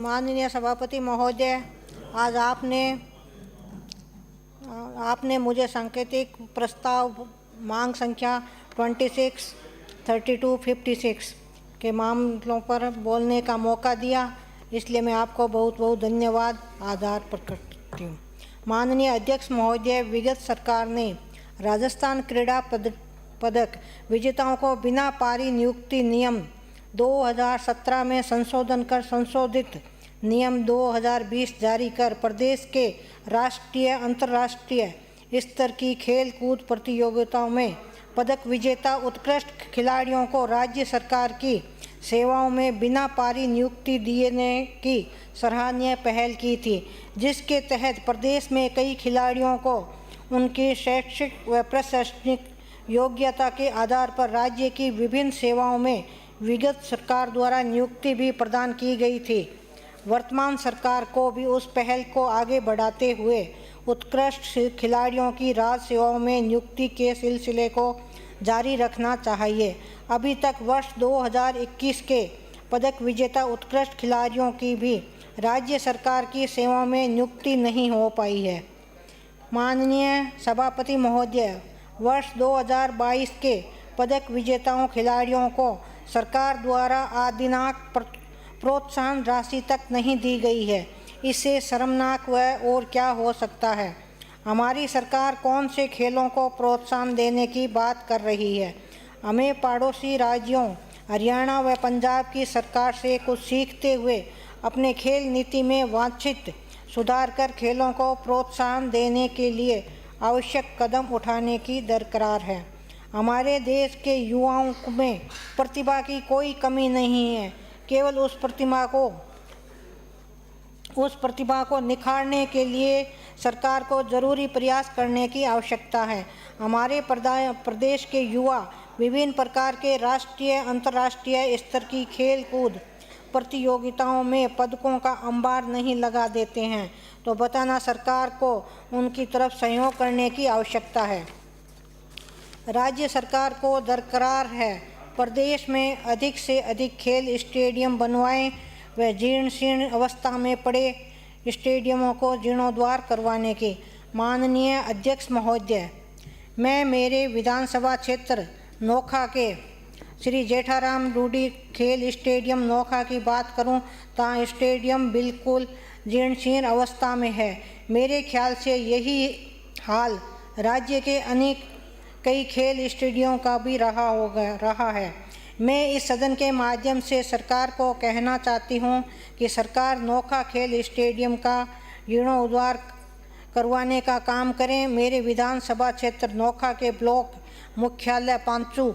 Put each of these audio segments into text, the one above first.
माननीय सभापति महोदय, आज आपने मुझे सांकेतिक प्रस्ताव मांग संख्या 26, 32, 56 के मामलों पर बोलने का मौका दिया, इसलिए मैं आपको बहुत बहुत धन्यवाद आभार प्रकट करती हूँ। माननीय अध्यक्ष महोदय, विगत सरकार ने राजस्थान क्रीड़ा पदक विजेताओं को बिना पारी नियुक्ति नियम 2017 में संशोधन कर संशोधित नियम 2020 जारी कर प्रदेश के राष्ट्रीय अंतर्राष्ट्रीय स्तर की खेल कूद प्रतियोगिताओं में पदक विजेता उत्कृष्ट खिलाड़ियों को राज्य सरकार की सेवाओं में बिना पारी नियुक्ति देने की सराहनीय पहल की थी, जिसके तहत प्रदेश में कई खिलाड़ियों को उनकी शैक्षिक व प्रशासनिक योग्यता के आधार पर राज्य की विभिन्न सेवाओं में विगत सरकार द्वारा नियुक्ति भी प्रदान की गई थी। वर्तमान सरकार को भी उस पहल को आगे बढ़ाते हुए उत्कृष्ट खिलाड़ियों की राज्य सेवाओं में नियुक्ति के सिलसिले को जारी रखना चाहिए। अभी तक वर्ष 2021 के पदक विजेता उत्कृष्ट खिलाड़ियों की भी राज्य सरकार की सेवाओं में नियुक्ति नहीं हो पाई है। माननीय सभापति महोदय, वर्ष 2022 के पदक विजेताओं खिलाड़ियों को सरकार द्वारा आदिनाक प्रोत्साहन राशि तक नहीं दी गई है। इससे शर्मनाक और क्या हो सकता है। हमारी सरकार कौन से खेलों को प्रोत्साहन देने की बात कर रही है। हमें पड़ोसी राज्यों हरियाणा व पंजाब की सरकार से कुछ सीखते हुए अपने खेल नीति में वांछित सुधार कर खेलों को प्रोत्साहन देने के लिए आवश्यक कदम उठाने की दरकार है। हमारे देश के युवाओं में प्रतिभा की कोई कमी नहीं है, केवल उस प्रतिभा को निखारने के लिए सरकार को जरूरी प्रयास करने की आवश्यकता है। हमारे प्रदेश के युवा विभिन्न प्रकार के राष्ट्रीय अंतर्राष्ट्रीय स्तर की खेल कूद प्रतियोगिताओं में पदकों का अंबार नहीं लगा देते हैं, तो बताना सरकार को उनकी तरफ सहयोग करने की आवश्यकता है। राज्य सरकार को दरकार है प्रदेश में अधिक से अधिक खेल स्टेडियम बनवाएं व जीर्ण शीर्ण अवस्था में पड़े स्टेडियमों को जीर्णोद्धार करवाने की। माननीय अध्यक्ष महोदय, मैं मेरे विधानसभा क्षेत्र नोखा के श्री जेठाराम रूडी खेल स्टेडियम नोखा की बात करूं तो स्टेडियम बिल्कुल जीर्ण शीर्ण अवस्था में है। मेरे ख्याल से यही हाल राज्य के कई खेल स्टेडियमों का भी रहा है। मैं इस सदन के माध्यम से सरकार को कहना चाहती हूं कि सरकार नोखा खेल स्टेडियम का जीर्णोद्धार करवाने का काम करें। मेरे विधानसभा क्षेत्र नोखा के ब्लॉक मुख्यालय पांचू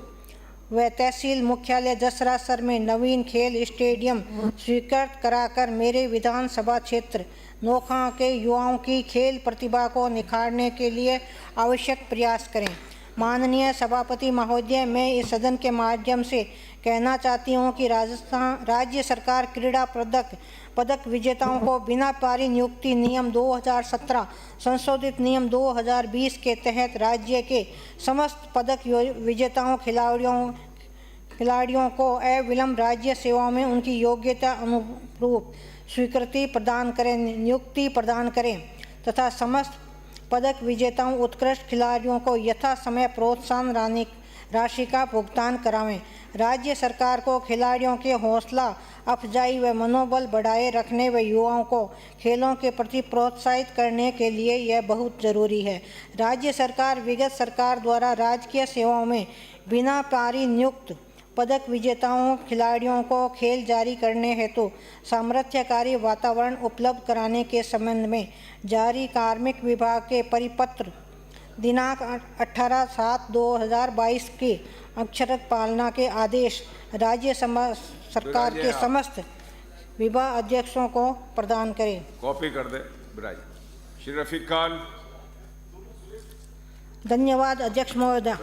व तहसील मुख्यालय जसरासर में नवीन खेल स्टेडियम स्वीकृत कराकर मेरे विधानसभा क्षेत्र नोखा के युवाओं की खेल प्रतिभा को निखारने के लिए आवश्यक प्रयास करें। माननीय सभापति महोदय, मैं इस सदन के माध्यम से कहना चाहती हूं कि राज्य सरकार क्रीड़ा पदक विजेताओं को बिना पारी नियुक्ति नियम 2017 संशोधित नियम 2020 के तहत राज्य के समस्त पदक विजेताओं खिलाड़ियों को अविलंब राज्य सेवाओं में उनकी योग्यता अनुरूप स्वीकृति प्रदान करें, नियुक्ति प्रदान करें तथा समस्त पदक विजेताओं उत्कृष्ट खिलाड़ियों को यथा समय प्रोत्साहन राशि का भुगतान करावें। राज्य सरकार को खिलाड़ियों के हौसला अफजाई व मनोबल बढ़ाए रखने व युवाओं को खेलों के प्रति प्रोत्साहित करने के लिए यह बहुत जरूरी है। राज्य सरकार विगत सरकार द्वारा राजकीय सेवाओं में बिना पारी नियुक्त पदक विजेताओं खिलाड़ियों को खेल जारी करने हेतु सामर्थ्यकारी वातावरण उपलब्ध कराने के संबंध में जारी कार्मिक विभाग के परिपत्र दिनांक 18/7/2022 की अक्षरशः पालना के आदेश राज्य सरकार के समस्त विभाग अध्यक्षों को प्रदान करें। कॉपी कर दे श्री रफीक खान। धन्यवाद अध्यक्ष महोदय।